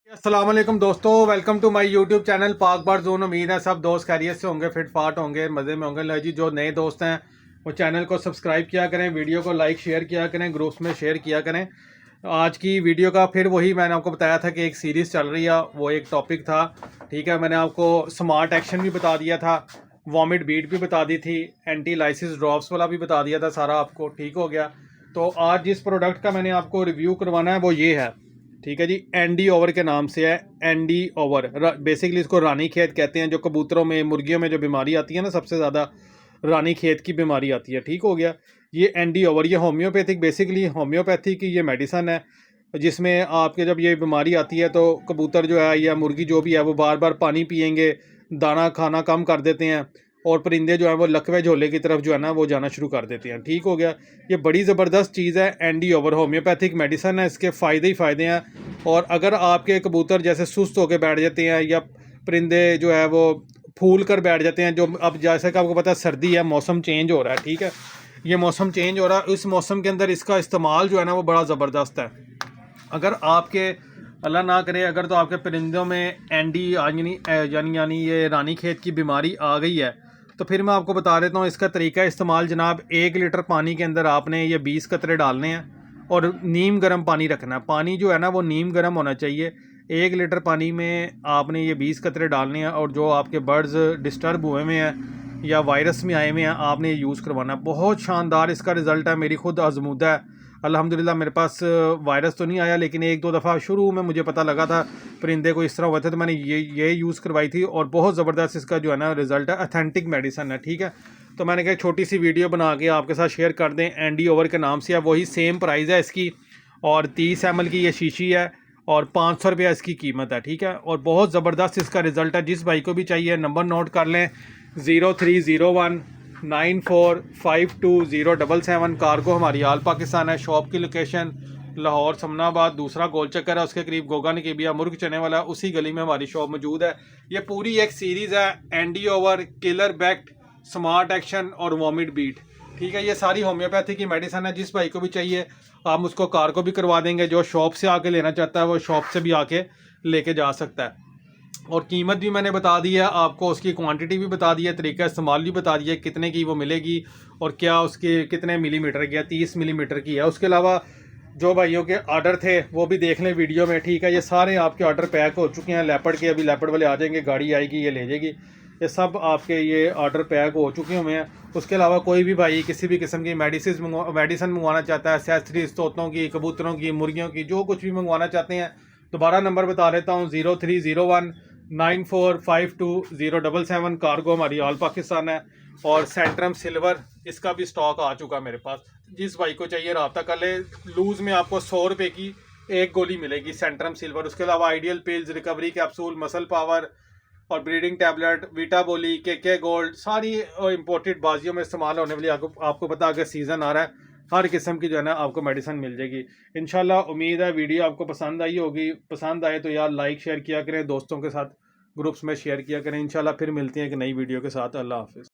अस्सलाम वालेकुम दोस्तों, welcome to my YouTube channel Pak bar zone. उम्मीद है सब दोस्त खैरियत से होंगे, फिट फाट होंगे, मज़े में होंगे। लो जी, जो नए दोस्त हैं वो चैनल को सब्सक्राइब किया करें, वीडियो को लाइक शेयर किया करें, ग्रुप्स में शेयर किया करें। आज की वीडियो का फिर वही मैंने आपको बताया था कि एक सीरीज़ चल रही है, वो एक टॉपिक था। ठीक है, मैंने आपको स्मार्ट एक्शन भी बता दिया था, वॉमिट बीट भी बता दी थी, एंटी लाइसिस ड्रॉप्स वाला भी बता दिया था, सारा आपको ठीक हो गया। तो आज जिस प्रोडक्ट का मैंने आपको रिव्यू करवाना है वो ये है। ठीक है जी, एंडी ओवर के नाम से है। एंडी ओवर बेसिकली इसको रानी खेत कहते हैं। जो कबूतरों में, मुर्गियों में जो बीमारी आती है ना, सबसे ज़्यादा रानी खेत की बीमारी आती है। ठीक हो गया, ये एंडी ओवर, ये होम्योपैथिक, बेसिकली होम्योपैथी की ये मेडिसन है, जिसमें आपके जब ये बीमारी आती है तो कबूतर जो है या मुर्गी जो भी है वो बार बार पानी पियेंगे, दाना खाना कम कर देते हैं, और परिंदे जो हैं वो लकवे झोले की तरफ जो है ना वो जाना शुरू कर देते हैं। ठीक हो गया, ये बड़ी ज़बरदस्त चीज़ है। एंडी ओवर होम्योपैथिक मेडिसन है, इसके फ़ायदे ही फ़ायदे हैं। और अगर आपके कबूतर जैसे सुस्त होकर बैठ जाते हैं या परिंदे जो है वो फूल कर बैठ जाते हैं, जो अब जैसे कि आपको पता है सर्दी है, मौसम चेंज हो रहा है। ठीक है, ये मौसम चेंज हो रहा है, इस मौसम के अंदर इसका इस्तेमाल जो है ना वो बड़ा ज़बरदस्त है। अगर आपके, अल्लाह ना करे, अगर तो आपके परिंदों में एंडी यानी ये रानी खेत की बीमारी आ गई है, तो फिर मैं आपको बता देता हूँ इसका तरीका इस्तेमाल। जनाब, 1 लीटर पानी के अंदर आपने ये 20 कतरे डालने हैं और नीम गर्म पानी रखना है। पानी जो है ना वो नीम गर्म होना चाहिए। 1 लीटर पानी में आपने ये 20 कतरे डालने हैं, और जो आपके बर्ड्स डिस्टर्ब हुए हुए हैं या वायरस में आए हुए हैं, आपने ये यूज़ करवाना है। बहुत शानदार इसका रिज़ल्ट है, मेरी खुद आजमूदा है अल्हम्दुलिल्लाह। मेरे पास वायरस तो नहीं आया, लेकिन 1-2 दफ़ा शुरू में मुझे पता लगा था परिंदे को इस तरह हुआ था, तो मैंने ये यूज़ करवाई थी, और बहुत ज़बरदस्त इसका जो है ना रिज़ल्ट है। अथेंटिक मेडिसन है। ठीक है, तो मैंने कहा छोटी सी वीडियो बना के आपके साथ शेयर कर दें। एंडी ओवर के नाम से है, वही सेम प्राइस है इसकी, और 30 ml की ये शीशी है, और 500 रुपया इसकी कीमत है। ठीक है, और बहुत ज़बरदस्त इसका रिज़ल्ट है। जिस भाई को भी चाहिए नंबर नोट कर लें, 030194520777। कार्गो हमारी आल पाकिस्तान है। शॉप की लोकेशन लाहौर समनाबाद, दूसरा गोल चक्कर है, उसके करीब गोगा निकेबिया मुर्ग चने वाला, उसी गली में हमारी शॉप मौजूद है। ये पूरी एक सीरीज़ है, Andy over, killer बैक्ट, smart action और वॉमिट बीट। ठीक है, ये सारी होम्योपैथी की मेडिसन है। जिस भाई को भी चाहिए हम उसको कार्गो भी करवा देंगे। जो शॉप से आके लेना चाहता है वो शॉप से भी आके लेके जा सकता है। और कीमत भी मैंने बता दी है आपको, उसकी क्वांटिटी भी बता दी है, तरीका इस्तेमाल भी बता दिया कितने की वो मिलेगी, और क्या उसके कितने मिलीमीटर की है। 30 मिलीमीटर की है। उसके अलावा जो भाइयों के ऑर्डर थे वो भी देख लें वीडियो में। ठीक है, ये सारे आपके ऑर्डर पैक हो चुके हैं लेपर्ड के। अभी लेपर्ड वाले आ जाएंगे, गाड़ी आएगी, ये ले जाएगी। ये सब आपके ये ऑर्डर पैक हो चुके हुए हैं। उसके अलावा कोई भी भाई किसी भी किस्म की मेडिसिन मंगवाना चाहता है, एसेसरीज, तोतों की, कबूतरों की, मुर्गियों की, जो कुछ भी मंगवाना चाहते हैं, दोबारा नंबर बता देता हूँ, 030194520777। कार्गो हमारी ऑल पाकिस्तान है। और सेंट्रम सिल्वर, इसका भी स्टॉक आ चुका है मेरे पास। जिस भाई को चाहिए रब्ता कर ले। लूज़ में आपको 100 रुपये की एक गोली मिलेगी सेंट्रम सिल्वर। उसके अलावा ideal pills, recovery capsule, muscle power और ब्रीडिंग टैबलेट, वीटा बोली, के गोल्ड, सारी इंपोर्टेड बाजियों में इस्तेमाल होने वाली, आपको पता अगर सीज़न आ रहा है, हर किस्म की जो है ना आपको मेडिसिन मिल जाएगी इंशाल्लाह। उम्मीद है वीडियो आपको पसंद आई होगी। पसंद आए तो यार लाइक शेयर किया करें, दोस्तों के साथ ग्रुप्स में शेयर किया करें। इंशाल्लाह फिर मिलते हैं एक नई वीडियो के साथ। अल्लाह हाफिज़।